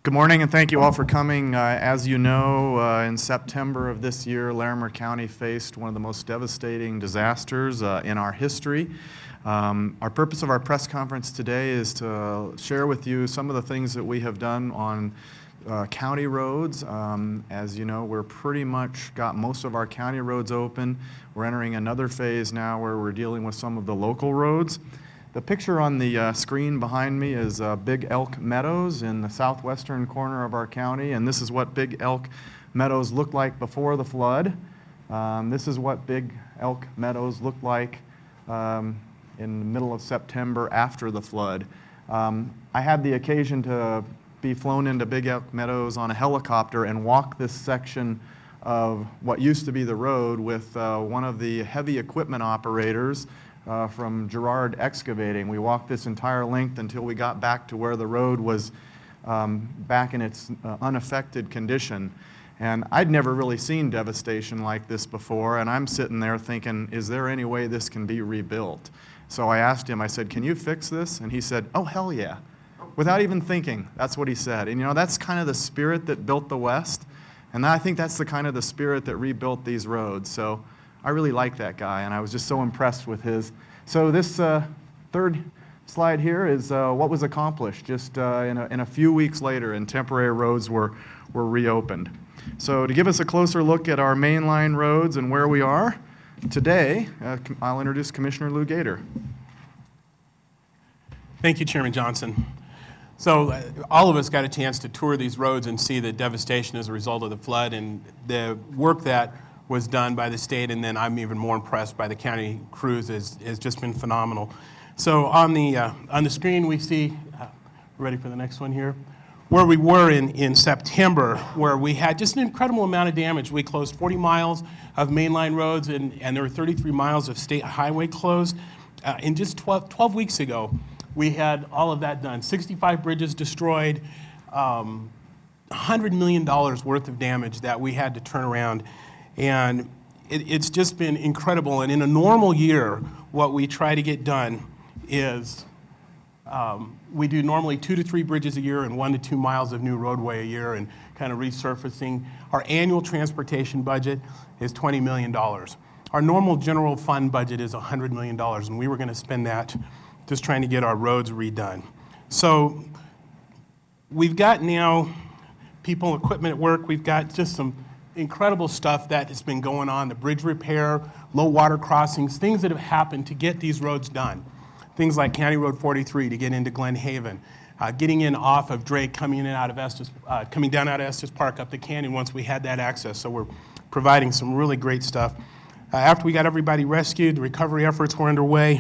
Good morning, and thank you all for coming. As you know, in September of this year, Larimer County faced one of the most devastating disasters in our history. Our purpose of our press conference today is to share with you some of the things that we have done on county roads. As you know, we're pretty much got most of our county roads open. We're entering another phase now where we're dealing with some of the local roads. The picture on the screen behind me is Big Elk Meadows in the southwestern corner of our county, and this is what Big Elk Meadows looked like before the flood. This is what Big Elk Meadows looked like in the middle of September after the flood. I had the occasion to be flown into Big Elk Meadows on a helicopter and walk this section of what used to be the road with one of the heavy equipment operators from Girard Excavating. We walked this entire length until we got back to where the road was back in its unaffected condition. And I'd never really seen devastation like this before, and I'm sitting there thinking, is there any way this can be rebuilt? So I asked him, I said, can you fix this? And he said, oh, hell yeah. Without even thinking, that's what he said. And you know, that's kind of the spirit that built the West, and I think that's the kind of the spirit that rebuilt these roads. So I really like that guy, and I was just so impressed with his. So this third slide here is what was accomplished just in a few weeks later, and temporary roads were reopened. So to give us a closer look at our mainline roads and where we are today, I'll introduce Commissioner Lou Gator. Thank you, Chairman Johnson. So all of us got a chance to tour these roads and see the devastation as a result of the flood, and the work that was done by the state, and then I'm even more impressed by the county crews, has just been phenomenal. So on the screen we see, ready for the next one here, where we were in September, where we had just an incredible amount of damage. We closed 40 miles of mainline roads, and there were 33 miles of state highway closed. In just 12 weeks ago, we had all of that done. 65 bridges destroyed, $100 million worth of damage that we had to turn around. And it's just been incredible. And in a normal year, what we try to get done is we do normally 2 to 3 bridges a year and 1 to 2 miles of new roadway a year and kind of resurfacing. Our annual transportation budget is $20 million. Our normal general fund budget is $100 million, and we were going to spend that just trying to get our roads redone. So we've got now people, equipment at work. We've got just some incredible stuff that has been going on, the bridge repair, low water crossings, things that have happened to get these roads done. Things like County Road 43 to get into Glen Haven, getting in off of Drake, coming in and out of Estes, coming down out of Estes Park up the canyon once we had that access. So we're providing some really great stuff. After we got everybody rescued, the recovery efforts were underway.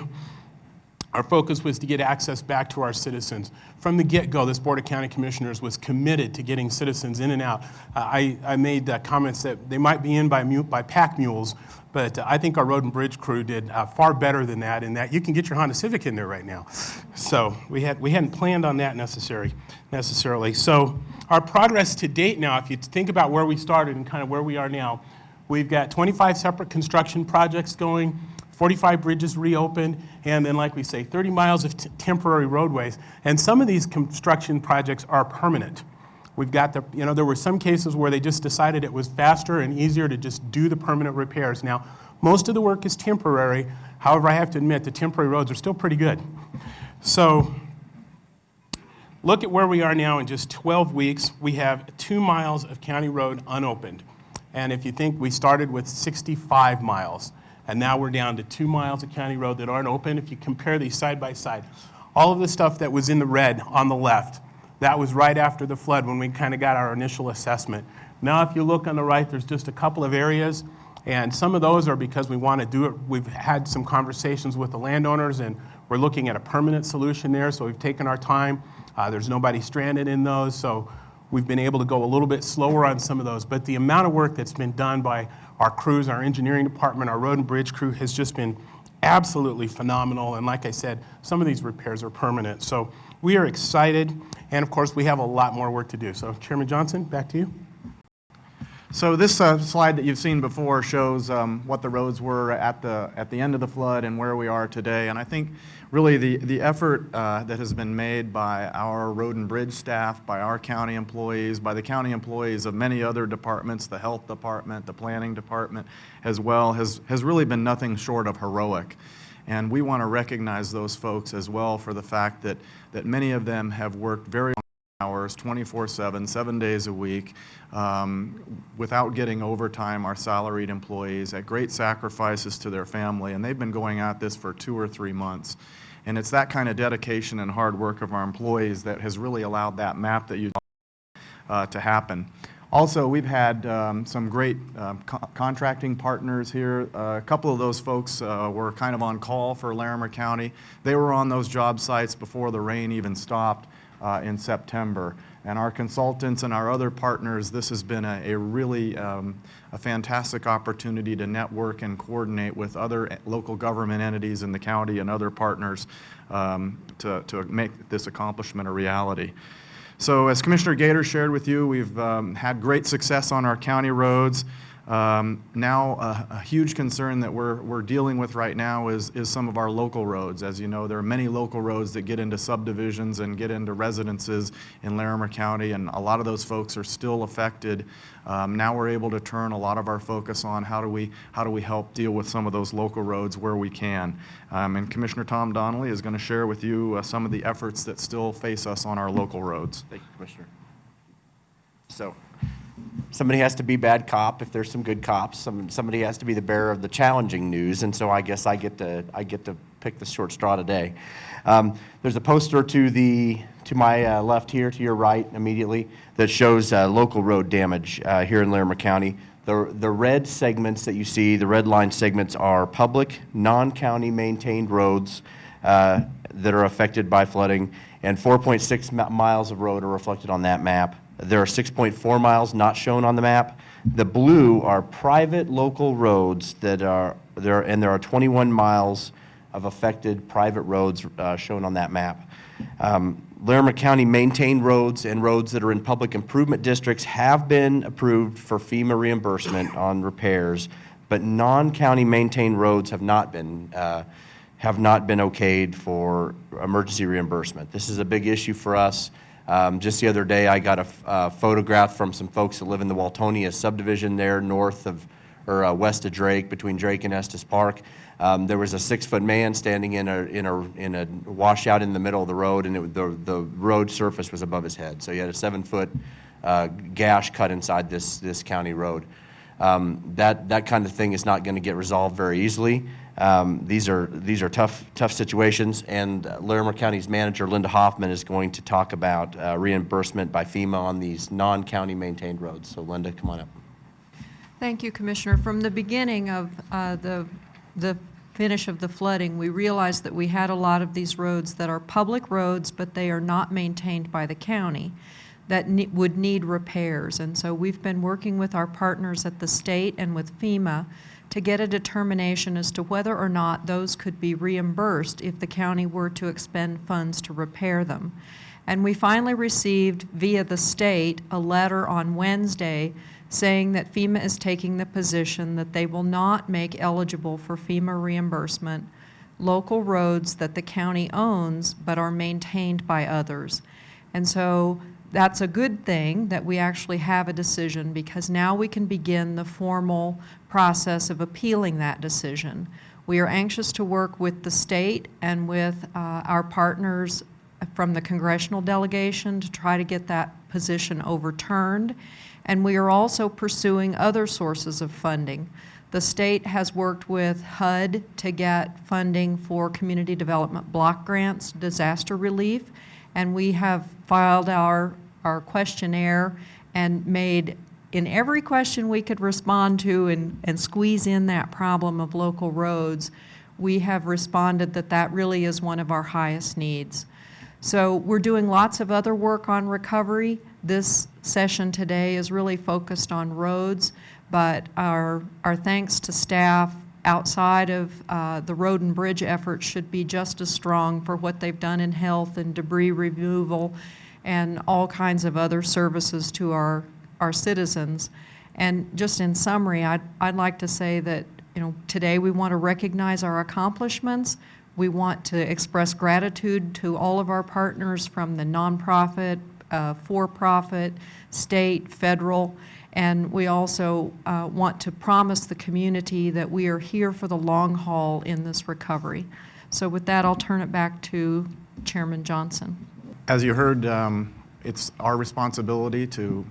Our focus was to get access back to our citizens. From the get-go, this Board of County Commissioners was committed to getting citizens in and out. I made comments that they might be in by pack mules, but I think our road and bridge crew did far better than that, in that you can get your Honda Civic in there right now. So we hadn't planned on that necessarily. So our progress to date now, if you think about where we started and kind of where we are now, we've got 25 separate construction projects going, 45 bridges reopened, and then, like we say, 30 miles of temporary roadways. And some of these construction projects are permanent. We've got there were some cases where they just decided it was faster and easier to just do the permanent repairs. Now, most of the work is temporary. However, I have to admit the temporary roads are still pretty good. So look at where we are now. In just 12 weeks, we have 2 miles of county road unopened. And if you think, we started with 65 miles. And now we're down to 2 miles of county road that aren't open. If you compare these side by side, all of the stuff that was in the red on the left, that was right after the flood when we kind of got our initial assessment. Now if you look on the right, there's just a couple of areas, and some of those are because we want to do it. We've had some conversations with the landowners, and we're looking at a permanent solution there, so we've taken our time. There's nobody stranded in those, so we've been able to go a little bit slower on some of those. But the amount of work that's been done by our crews, our engineering department, our road and bridge crew has just been absolutely phenomenal. And like I said, some of these repairs are permanent. So we are excited. And of course, we have a lot more work to do. So Chairman Johnson, back to you. So this slide that you've seen before shows what the roads were at the end of the flood and where we are today. And I think really the effort that has been made by our road and bridge staff, by our county employees, by the county employees of many other departments, the health department, the planning department as well, has really been nothing short of heroic. And we want to recognize those folks as well for the fact that many of them have worked very long hours, 24/7, 7 days a week, without getting overtime, our salaried employees, at great sacrifices to their family, and they've been going at this for 2 or 3 months. And it's that kind of dedication and hard work of our employees that has really allowed that map that you to happen. Also, we've had some great contracting partners here. A couple of those folks were kind of on call for Larimer County. They were on those job sites before the rain even stopped in September. And our consultants and our other partners, this has been a really a fantastic opportunity to network and coordinate with other local government entities in the county and other partners to make this accomplishment a reality. So as Commissioner Gator shared with you, we've had great success on our county roads. Now a huge concern that we're dealing with right now is some of our local roads. As you know, there are many local roads that get into subdivisions and get into residences in Larimer County, and a lot of those folks are still affected. Now we're able to turn a lot of our focus on how do we help deal with some of those local roads where we can. And Commissioner Tom Donnelly is going to share with you some of the efforts that still face us on our local roads. Thank you, Commissioner. So, somebody has to be bad cop if there's some good cops. Somebody has to be the bearer of the challenging news, and so I guess I get to pick the short straw today. There's a poster to my left here, to your right immediately, that shows local road damage here in Larimer County. The red segments that you see, the red line segments, are public, non-county maintained roads that are affected by flooding, and 4.6 miles of road are reflected on that map. There are 6.4 miles not shown on the map. The blue are private local roads that are there, and there are 21 miles of affected private roads shown on that map. Larimer County maintained roads and roads that are in public improvement districts have been approved for FEMA reimbursement on repairs, but non-county maintained roads have not been okayed for emergency reimbursement. This is a big issue for us. Just the other day, I got a photograph from some folks that live in the Waltonia subdivision there north of, or west of Drake, between Drake and Estes Park. There was a 6-foot man standing in a washout in the middle of the road, and the road surface was above his head. So he had a 7-foot gash cut inside this county road. That kind of thing is not going to get resolved very easily. These are tough situations, and Larimer County's manager, Linda Hoffman, is going to talk about reimbursement by FEMA on these non-county maintained roads. So Linda, come on up. Thank you, Commissioner. From the beginning of the finish of the flooding, we realized that we had a lot of these roads that are public roads, but they are not maintained by the county, that would need repairs. And so we've been working with our partners at the state and with FEMA to get a determination as to whether or not those could be reimbursed if the county were to expend funds to repair them. And we finally received via the state a letter on Wednesday saying that FEMA is taking the position that they will not make eligible for FEMA reimbursement local roads that the county owns but are maintained by others. And so that's a good thing that we actually have a decision, because now we can begin the formal process of appealing that decision. We are anxious to work with the state and with our partners from the congressional delegation to try to get that position overturned. And we are also pursuing other sources of funding. The state has worked with HUD to get funding for community development block grants, disaster relief, and we have filed our questionnaire and made, in every question we could respond to and squeeze in that problem of local roads, we have responded that that really is one of our highest needs. So we're doing lots of other work on recovery. This session today is really focused on roads, but our thanks to staff outside of the road and bridge efforts should be just as strong for what they've done in health and debris removal and all kinds of other services to our citizens. And just in summary, I'd like to say that, today we want to recognize our accomplishments. We want to express gratitude to all of our partners from the nonprofit, for-profit, state, federal, and we also want to promise the community that we are here for the long haul in this recovery. So with that, I'll turn it back to Chairman Johnson. As you heard, it's our responsibility to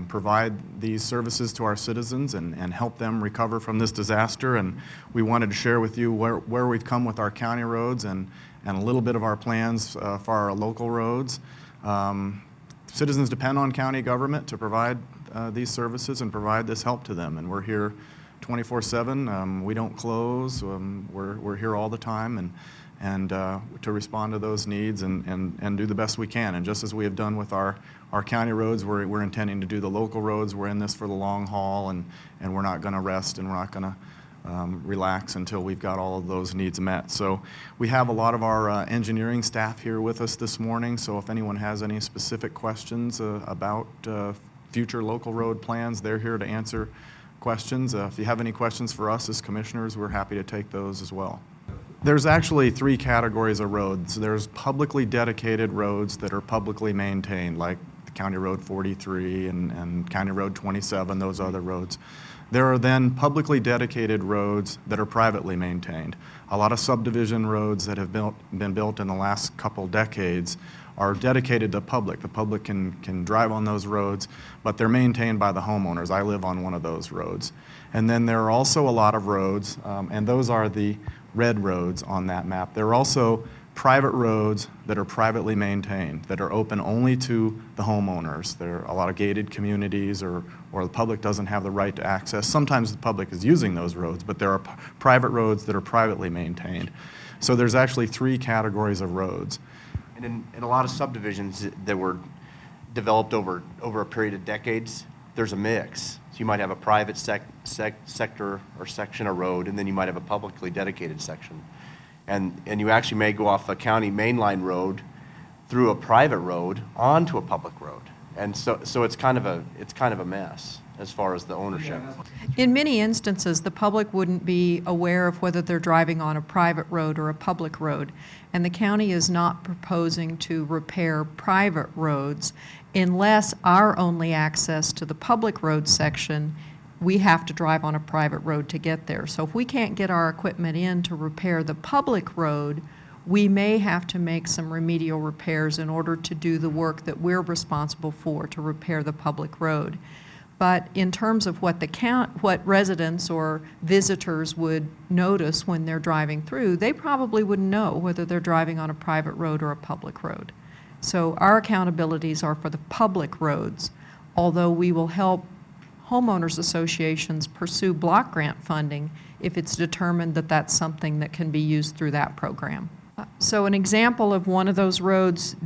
provide these services to our citizens and help them recover from this disaster. And we wanted to share with you where we've come with our county roads and a little bit of our plans for our local roads. Citizens depend on county government to provide these services and provide this help to them. And we're here 24/7. We don't close. We're here all the time and to respond to those needs and do the best we can. And just as we have done with our county roads, we're intending to do the local roads. We're in this for the long haul, and we're not going to rest and we're not going to relax until we've got all of those needs met. So we have a lot of our engineering staff here with us this morning, so if anyone has any specific questions about future local road plans, they're here to answer questions. If you have any questions for us as commissioners, we're happy to take those as well. There's actually 3 categories of roads. There's publicly dedicated roads that are publicly maintained, like County Road 43 and County Road 27, those other roads. There are then publicly dedicated roads that are privately maintained. A lot of subdivision roads that have been built in the last couple decades are dedicated to public. The public can drive on those roads, but they're maintained by the homeowners. I live on one of those roads. And then there are also a lot of roads, and those are the red roads on that map. There are also private roads that are privately maintained, that are open only to the homeowners. There are a lot of gated communities or the public doesn't have the right to access. Sometimes the public is using those roads, but there are private roads that are privately maintained. So there's actually 3 categories of roads. And in a lot of subdivisions that were developed over a period of decades, there's a mix. So you might have a private sector or section of road, and then you might have a publicly dedicated section. And you actually may go off a county mainline road through a private road onto a public road. And so it's kind of a mess as far as the ownership. In many instances, the public wouldn't be aware of whether they're driving on a private road or a public road. And the county is not proposing to repair private roads unless our only access to the public road section, we have to drive on a private road to get there. So if we can't get our equipment in to repair the public road, we may have to make some remedial repairs in order to do the work that we're responsible for to repair the public road. But in terms of what residents or visitors would notice when they're driving through, they probably wouldn't know whether they're driving on a private road or a public road. So our accountabilities are for the public roads, although we will help homeowners associations pursue block grant funding if it's determined that that's something that can be used through that program. So an example of one of those roads,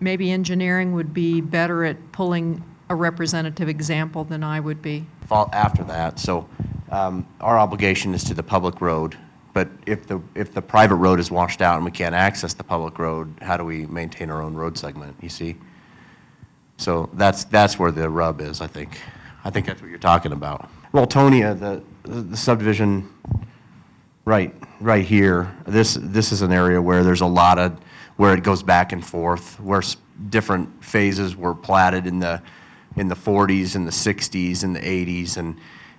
maybe engineering would be better at pulling a representative example than I would be. After that, so our obligation is to the public road, but if the private road is washed out and we can't access the public road, how do we maintain our own road segment, you see? So that's where the rub is, I think. I think that's what you're talking about. Roltonia, the subdivision right here, this is an area where there's a lot of, where it goes back and forth, where different phases were platted in the 40s and the 60s and the 80s,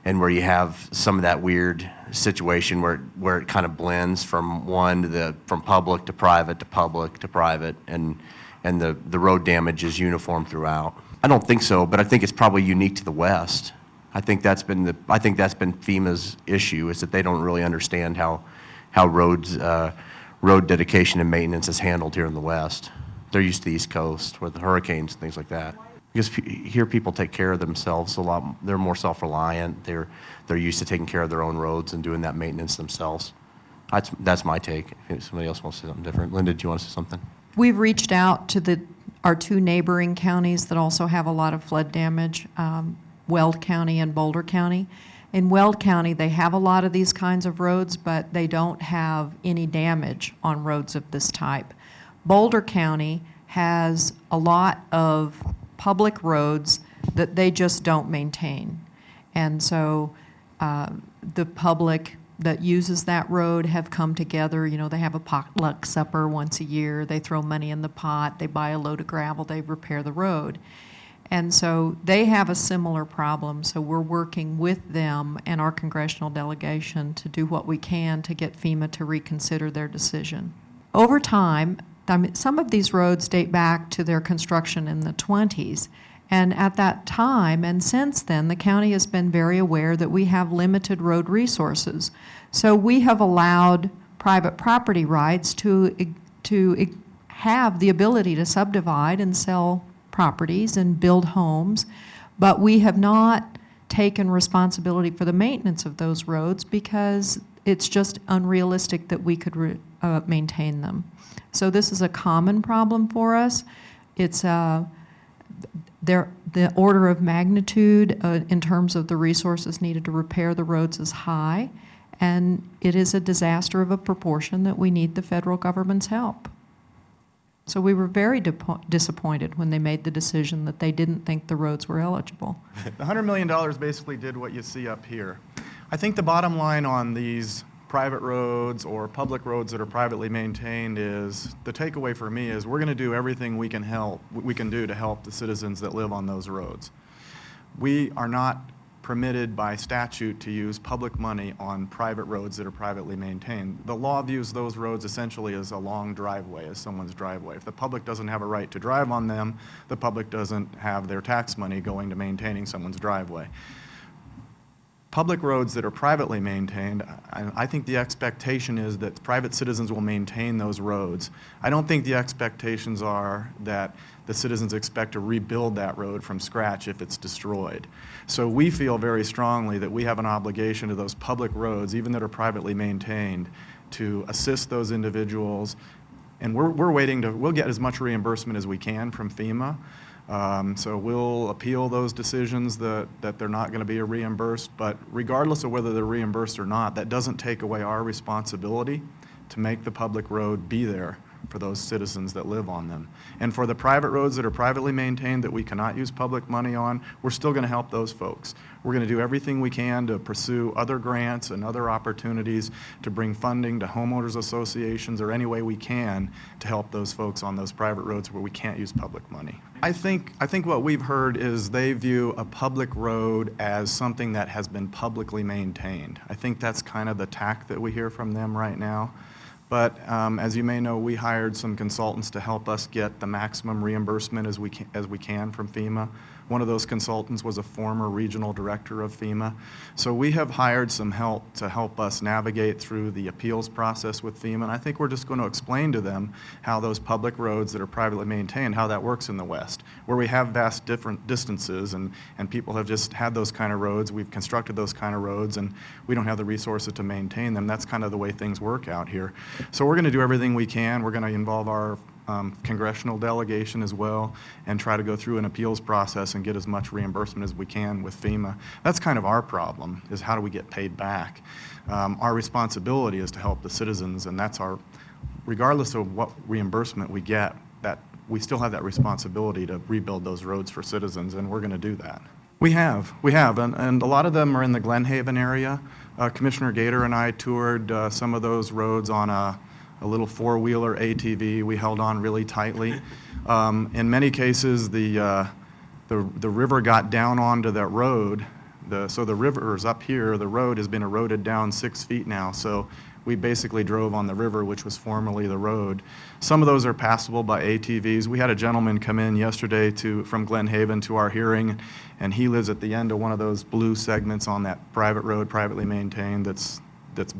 and where you have some of that weird situation where it kind of blends from from public to private to public to private, and the road damage is uniform throughout. I don't think so, but I think it's probably unique to the West. I think that's been FEMA's issue, is that they don't really understand how road dedication and maintenance is handled here in the West. They're used to the East Coast with the hurricanes and things like that. Because here people take care of themselves a lot. They're more self-reliant. They're used to taking care of their own roads and doing that maintenance themselves. That's my take. If somebody else wants to say something different. Linda, do you want to say something? We've reached out to our 2 neighboring counties that also have a lot of flood damage, Weld County and Boulder County. In Weld County, they have a lot of these kinds of roads, but they don't have any damage on roads of this type. Boulder County has a lot of public roads that they just don't maintain. And so the public that uses that road have come together. You know, they have a potluck supper once a year. They throw money in the pot. They buy a load of gravel. They repair the road. And so they have a similar problem. So we're working with them and our congressional delegation to do what we can to get FEMA to reconsider their decision. Over time, some of these roads date back to their construction in the 20s. And at that time and since then, the county has been very aware that we have limited road resources. So we have allowed private property rights to have the ability to subdivide and sell properties and build homes, but we have not taken responsibility for the maintenance of those roads because it's just unrealistic that we could maintain them. So this is a common problem for us. It's the order of magnitude in terms of the resources needed to repair the roads is high, and it is a disaster of a proportion that we need the federal government's help. So we were very disappointed when they made the decision that they didn't think the roads were eligible. The $100 million basically did what you see up here. I think the bottom line on these private roads or public roads that are privately maintained is, the takeaway for me is we're going to do everything we can do to help the citizens that live on those roads. We are not permitted by statute to use public money on private roads that are privately maintained. The law views those roads essentially as a long driveway, as someone's driveway. If the public doesn't have a right to drive on them, the public doesn't have their tax money going to maintaining someone's driveway. Public roads that are privately maintained, I think the expectation is that private citizens will maintain those roads. I don't think the expectations are that the citizens expect to rebuild that road from scratch if it's destroyed. So we feel very strongly that we have an obligation to those public roads, even that are privately maintained, to assist those individuals. And we'll get as much reimbursement as we can from FEMA. So we'll appeal those decisions that they're not going to be reimbursed, but regardless of whether they're reimbursed or not, that doesn't take away our responsibility to make the public road be there for those citizens that live on them. And for the private roads that are privately maintained that we cannot use public money on, we're still going to help those folks. We're going to do everything we can to pursue other grants and other opportunities to bring funding to homeowners associations or any way we can to help those folks on those private roads where we can't use public money. I think what we've heard is they view a public road as something that has been publicly maintained. I think that's kind of the tack that we hear from them right now. But as you may know, we hired some consultants to help us get the maximum reimbursement as we can from FEMA. One of those consultants was a former regional director of FEMA. So we have hired some help to help us navigate through the appeals process with FEMA. And I think we're just going to explain to them how those public roads that are privately maintained, how that works in the West, where we have vast different distances and people have just had those kind of roads. We've constructed those kind of roads and we don't have the resources to maintain them. That's kind of the way things work out here. So we're going to do everything we can. We're going to involve our congressional delegation as well and try to go through an appeals process and get as much reimbursement as we can with FEMA. That's kind of our problem, is how do we get paid back? Our responsibility is to help the citizens, and that's regardless of what reimbursement we get, that we still have that responsibility to rebuild those roads for citizens, and we're going to do that. We have, and a lot of them are in the Glen Haven area. Commissioner Gator and I toured some of those roads on a little four-wheeler ATV. We held on really tightly. In many cases, the river got down onto that road. So the river is up here. The road has been eroded down 6 feet now. So we basically drove on the river, which was formerly the road. Some of those are passable by ATVs. We had a gentleman come in yesterday from Glen Haven to our hearing, and he lives at the end of one of those blue segments on that private road, privately maintained, that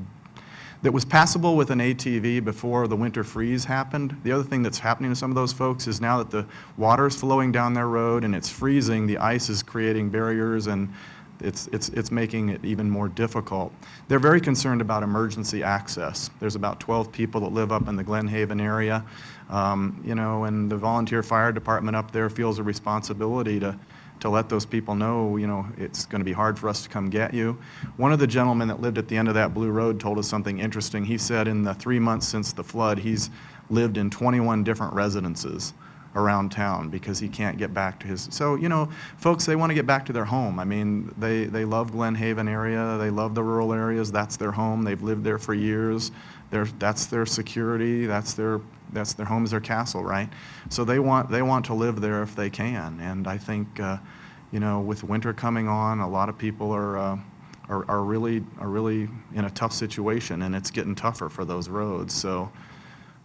was passable with an ATV before the winter freeze happened. The other thing that's happening to some of those folks is now that the water's flowing down their road and it's freezing, the ice is creating barriers and it's making it even more difficult. They're very concerned about emergency access. There's about 12 people that live up in the Glen Haven area, and the volunteer fire department up there feels a responsibility to let those people know, it's going to be hard for us to come get you. One of the gentlemen that lived at the end of that blue road told us something interesting. He said in the 3 months since the flood, he's lived in 21 different residences around town because he can't get back to his. So, you know, folks, they want to get back to their home. I mean, they love Glen Haven area. They love the rural areas. That's their home. They've lived there for years. That's their security. That's their home is their castle, right? So they want to live there if they can. And I think, you know, with winter coming on, a lot of people are really in a tough situation, and it's getting tougher for those roads. So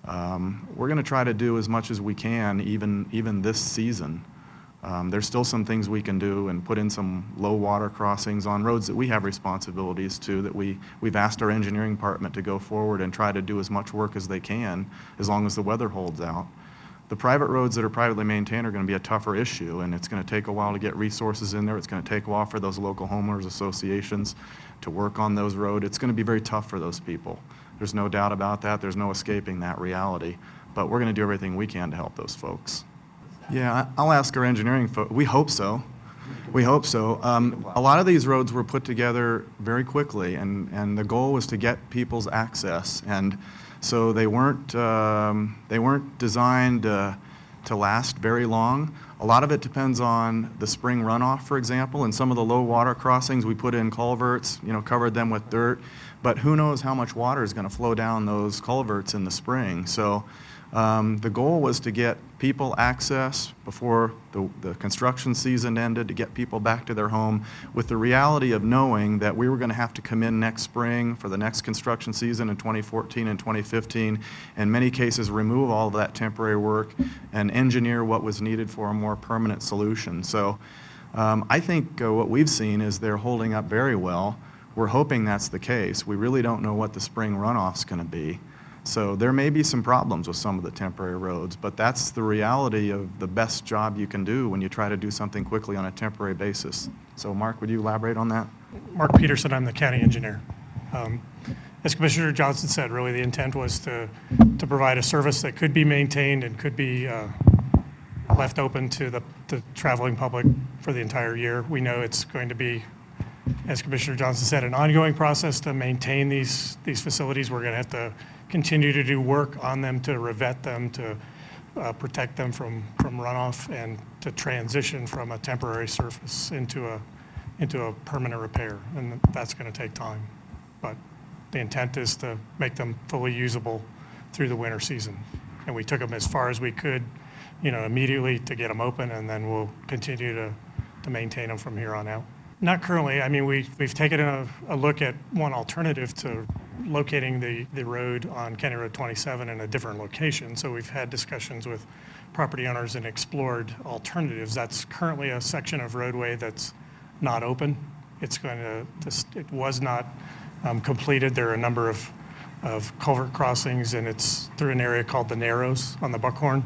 we're going to try to do as much as we can, even this season. There's still some things we can do and put in some low water crossings on roads that we have responsibilities to, that we've asked our engineering department to go forward and try to do as much work as they can, as long as the weather holds out. The private roads that are privately maintained are going to be a tougher issue, and it's going to take a while to get resources in there. It's going to take a while for those local homeowners associations to work on those roads. It's going to be very tough for those people. There's no doubt about that. There's no escaping that reality. But we're going to do everything we can to help those folks. Yeah, I'll ask our engineering folks. We hope so. We hope so. A lot of these roads were put together very quickly, and the goal was to get people's access. And so they weren't designed to last very long. A lot of it depends on the spring runoff, for example. And some of the low water crossings, we put in culverts, you know, covered them with dirt. But who knows how much water is going to flow down those culverts in the spring. So the goal was to get people access before the construction season ended, to get people back to their home, with the reality of knowing that we were going to have to come in next spring for the next construction season in 2014 and 2015, in many cases remove all of that temporary work and engineer what was needed for a more permanent solution. So I think what we've seen is they're holding up very well. We're hoping that's the case. We really don't know what the spring runoff's going to be. So there may be some problems with some of the temporary roads, but that's the reality of the best job you can do when you try to do something quickly on a temporary basis. So Mark, would you elaborate on that? Mark Peterson, I'm the county engineer. As Commissioner Johnson said, really the intent was to provide a service that could be maintained and could be left open to the traveling public for the entire year. We know it's going to be, as Commissioner Johnson said, an ongoing process to maintain these facilities. We're going to have to continue to do work on them, to revet them, to protect them from runoff, and to transition from a temporary surface into a permanent repair. And that's going to take time. But the intent is to make them fully usable through the winter season. And we took them as far as we could, you know, immediately to get them open, and then we'll continue to maintain them from here on out. Not currently. I mean, we've taken a look at one alternative to locating the road on County Road 27 in a different location. So we've had discussions with property owners and explored alternatives. That's currently a section of roadway that's not open. It was not completed. There are a number of culvert crossings, and it's through an area called the Narrows on the Buckhorn.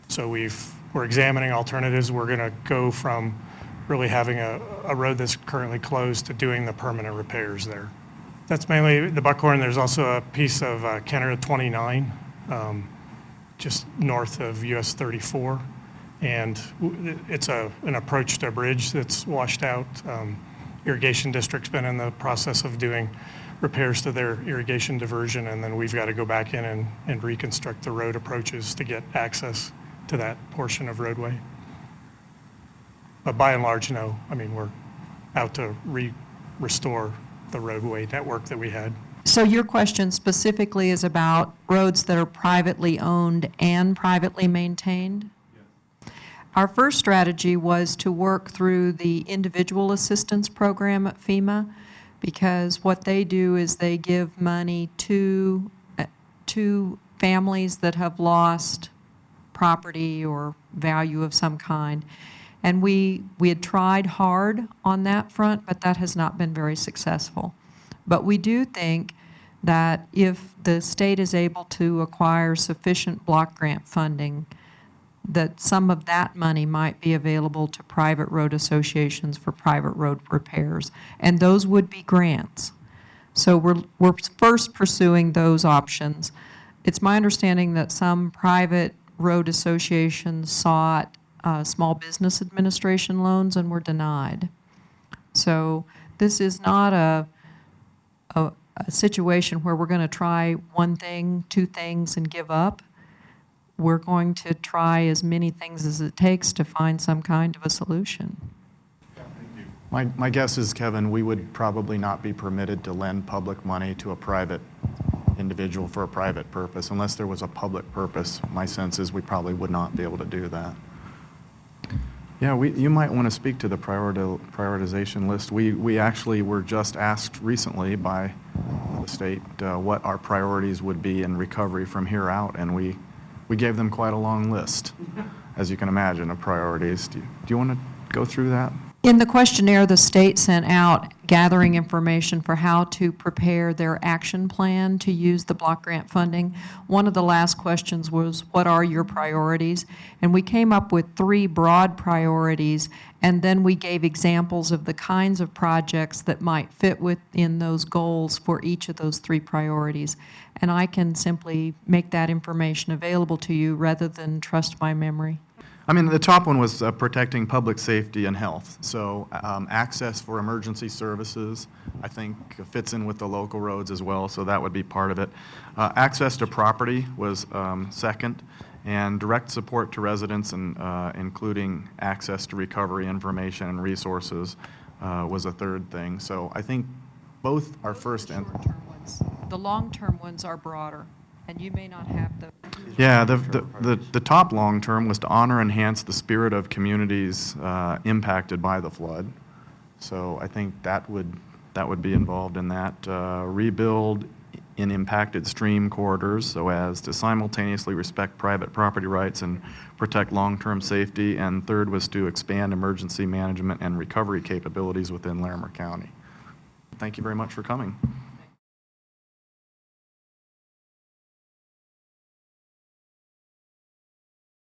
So we're examining alternatives. We're going to go from really having a road that's currently closed to doing the permanent repairs there. That's mainly the Buckhorn. There's also a piece of County Road 29, just north of US 34. And it's an approach to a bridge that's washed out. Irrigation district's been in the process of doing repairs to their irrigation diversion, and then we've got to go back in and reconstruct the road approaches to get access to that portion of roadway. But by and large, no. I mean, we're out to restore the roadway network that we had. So your question specifically is about roads that are privately owned and privately maintained? Yes. Our first strategy was to work through the individual assistance program at FEMA, because what they do is they give money to families that have lost property or value of some kind. And we had tried hard on that front, but that has not been very successful. But we do think that if the state is able to acquire sufficient block grant funding, that some of that money might be available to private road associations for private road repairs, and those would be grants. So we're first pursuing those options. It's my understanding that some private road associations sought Small Business Administration loans and were denied. So this is not a situation where we're going to try one thing, two things, and give up. we're going to try as many things as it takes to find some kind of a solution. My guess is, Kevin, we would probably not be permitted to lend public money to a private individual for a private purpose unless there was a public purpose. My sense is we probably would not be able to do that. Yeah, you might want to speak to the prioritization list. We actually were just asked recently by the state what our priorities would be in recovery from here out, and we gave them quite a long list, as you can imagine, of priorities. Do you want to go through that? In the questionnaire, the state sent out gathering information for how to prepare their action plan to use the block grant funding. One of the last questions was, what are your priorities? And we came up with 3 broad priorities, and then we gave examples of the kinds of projects that might fit within those goals for each of those 3 priorities. And I can simply make that information available to you rather than trust my memory. I mean, the top one was protecting public safety and health. So access for emergency services, I think, fits in with the local roads as well, so that would be part of it. Access to property was second, and direct support to residents, and including access to recovery information and resources was a third thing. So I think both are first and... The long-term ones are broader, and you may not have the... Yeah, the top long term was to honor and enhance the spirit of communities impacted by the flood. So I think that would be involved in that. Rebuild in impacted stream corridors so as to simultaneously respect private property rights and protect long-term safety. And third was to expand emergency management and recovery capabilities within Larimer County. Thank you very much for coming.